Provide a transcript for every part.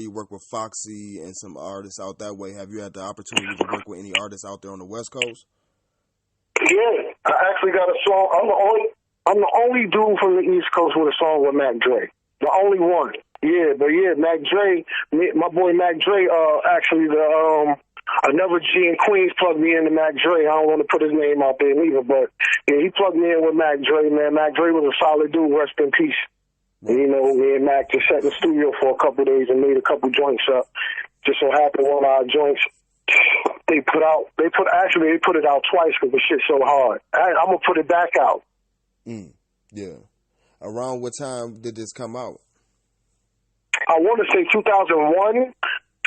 You work with Foxy and some artists out that way. Have you had the opportunity to work with any artists out there on the West Coast? Yeah, I actually got a song. I'm the only dude from the East Coast with a song with Mac Dre. The only one. Yeah, but yeah, Mac Dre, my boy Mac Dre, actually another G in Queens plugged me into Mac Dre. I don't want to put his name out there neither, but yeah, he plugged me in with Mac Dre, man. Mac Dre was a solid dude, rest in peace. And, you know, me and Mac just sat in the studio for a couple of days and made a couple joints up. Just so happened one of our joints, they put it out twice because the shit's so hard. I'm going to put it back out. Yeah. Around what time did this come out? I want to say 2001,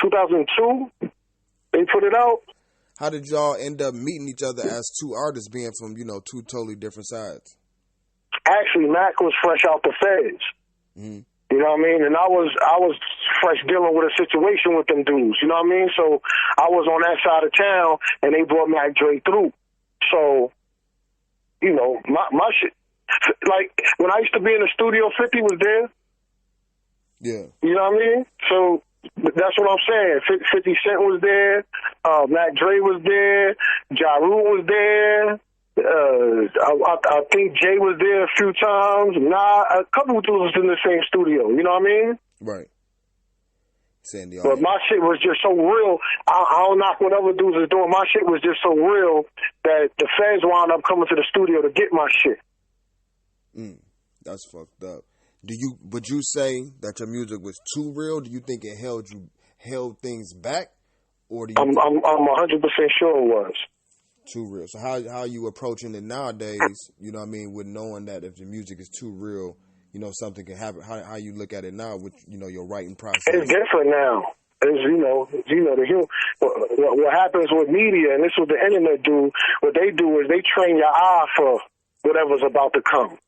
2002, they put it out. How did y'all end up meeting each other as two artists being from, you know, two totally different sides? Actually, Mac was fresh out the feds. Mm-hmm. You know what I mean? And I was fresh dealing with a situation with them dudes. You know what I mean? So I was on that side of town, and they brought Mac Dre through. So, you know, my shit. Like, when I used to be in the studio, 50 was there. Yeah. You know what I mean? So that's what I'm saying. 50 Cent was there. Mac Dre was there. Ja Rule was there. I think Jay was there a few times. A couple of dudes was in the same studio. You know what I mean? Right. But my shit was just so real. I don't knock what other dudes is doing. My shit was just so real that the fans wound up coming to the studio to get my shit. That's fucked up. Would you say that your music was too real? Do you think it held things back, or do you? I'm 100% sure it was. Too real. So how are you approaching it nowadays, you know what I mean, with knowing that if the music is too real, you know, something can happen. How you look at it now with, you know, your writing process? It's different now. What happens with media, and this is what the internet do, what they do is they train your eye for whatever's about to come.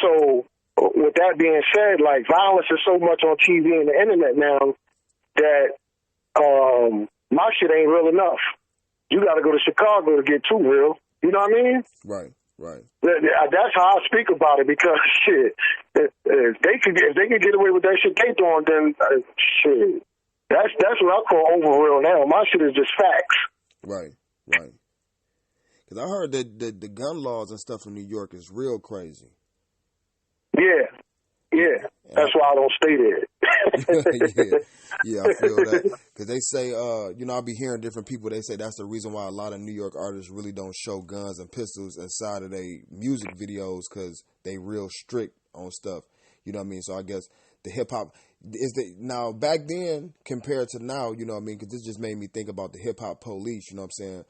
So with that being said, like, violence is so much on TV and the internet now that my shit ain't real enough. You got to go to Chicago to get too real. You know what I mean? Right. That's how I speak about it, because shit, if they could get away with that shit they doing, then shit, that's what I call over real now. My shit is just facts. Right. Because I heard that the gun laws and stuff in New York is real crazy. Yeah. That's why I don't stay there. Yeah, I feel that. Because they say, you know, I'll be hearing different people, they say that's the reason why a lot of New York artists really don't show guns and pistols inside of their music videos, because they real strict on stuff. You know what I mean? So I guess the hip-hop, now back then compared to now, you know what I mean? Because this just made me think about the hip-hop police, you know what I'm saying?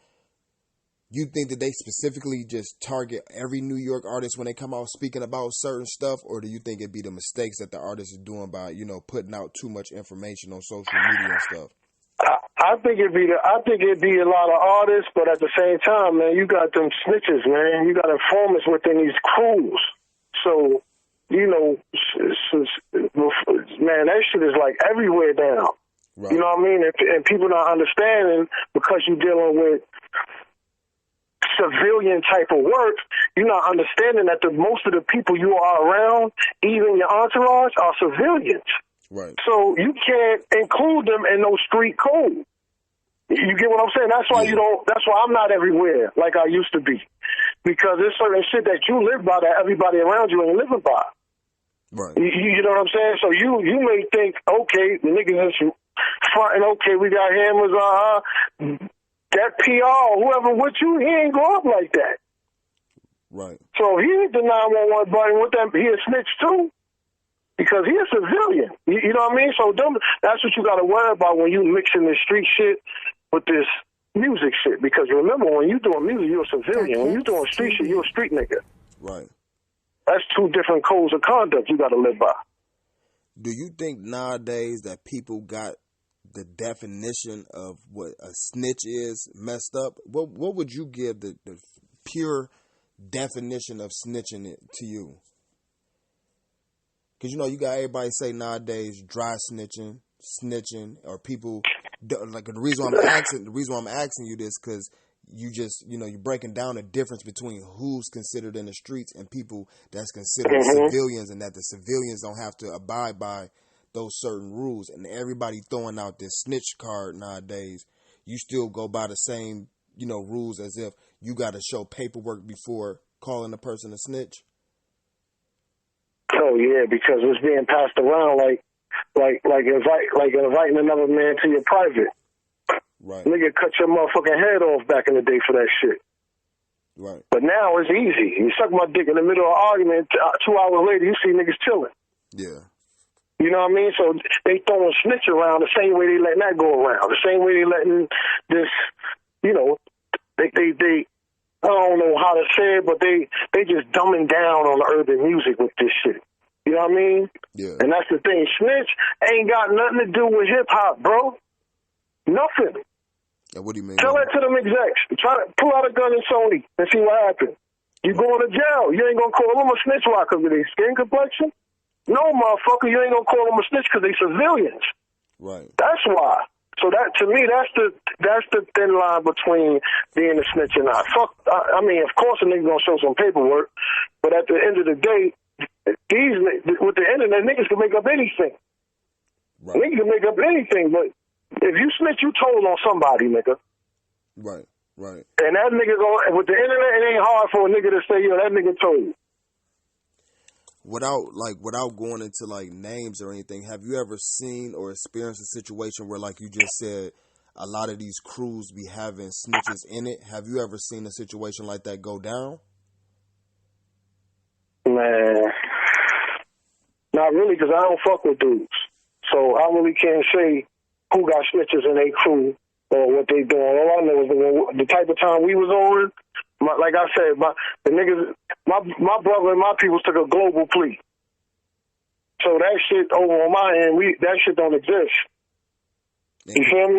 You think that they specifically just target every New York artist when they come out speaking about certain stuff, or do you think it'd be the mistakes that the artist is doing by, you know, putting out too much information on social media and stuff? I think it'd be a lot of artists, but at the same time, man, you got them snitches, man. You got informants within these crews. So, you know, man, that shit is like everywhere now. Right. You know what I mean? And people not understanding, because you're dealing with civilian type of work, you're not understanding that most of the people you are around, even your entourage, are civilians. Right. So you can't include them in no street code. You get what I'm saying? That's why that's why I'm not everywhere like I used to be. Because there's certain shit that you live by that everybody around you ain't living by. Right. You know what I'm saying? So you may think, okay, the niggas is fronting, okay, we got hammers, that PR, whoever with you, he ain't go up like that. Right. So he hit the 911 button with that, he a snitch too, because he a civilian. You know what I mean? So that's what you got to worry about when you mixing this street shit with this music shit. Because remember, when you doing music, you're a civilian. When you doing street shit, you're a street nigga. Right. That's two different codes of conduct you got to live by. Do you think nowadays that people got the definition of what a snitch is messed up? What would you give the pure definition of snitching it to you? Because, you know, you got everybody say nowadays dry snitching, or people like the reason why I'm asking you this, because you just, you know, you're breaking down the difference between who's considered in the streets and people that's considered civilians, and that the civilians don't have to abide by those certain rules, and everybody throwing out this snitch card nowadays, you still go by the same, rules as if you got to show paperwork before calling a person a snitch? Oh yeah, because it's being passed around like inviting another man to your private. Right. Nigga cut your motherfucking head off back in the day for that shit. Right. But now it's easy. You suck my dick in the middle of an argument, 2 hours later you see niggas chilling. Yeah. You know what I mean? So they throwing snitch around the same way they letting that go around. The same way they letting this, they I don't know how to say it, but they just dumbing down on the urban music with this shit. You know what I mean? Yeah. And that's the thing. Snitch ain't got nothing to do with hip-hop, bro. Nothing. And what do you mean? Tell that to them execs. Try to pull out a gun in Sony and see what happens. You going to jail. You ain't going to call them a snitch rock because of their skin complexion? No, motherfucker, you ain't going to call them a snitch because they civilians. Right. That's why. So that, to me, that's the thin line between being a snitch and not. I mean, of course a nigga going to show some paperwork, but at the end of the day, with the internet, niggas can make up anything. Right. Niggas can make up anything, but if you snitch, you told on somebody, nigga. Right, right. And that nigga with the internet, it ain't hard for a nigga to say, yo, that nigga told you. Without going into like names or anything, have you ever seen or experienced a situation where, like you just said, a lot of these crews be having snitches in it? Have you ever seen a situation like that go down? Man, not really, because I don't fuck with dudes. So I really can't say who got snitches in their crew or what they doing. All I know is the type of time we was on, like I said, my brother and my people took a global plea. So that shit over on my end, that shit don't exist. You feel me?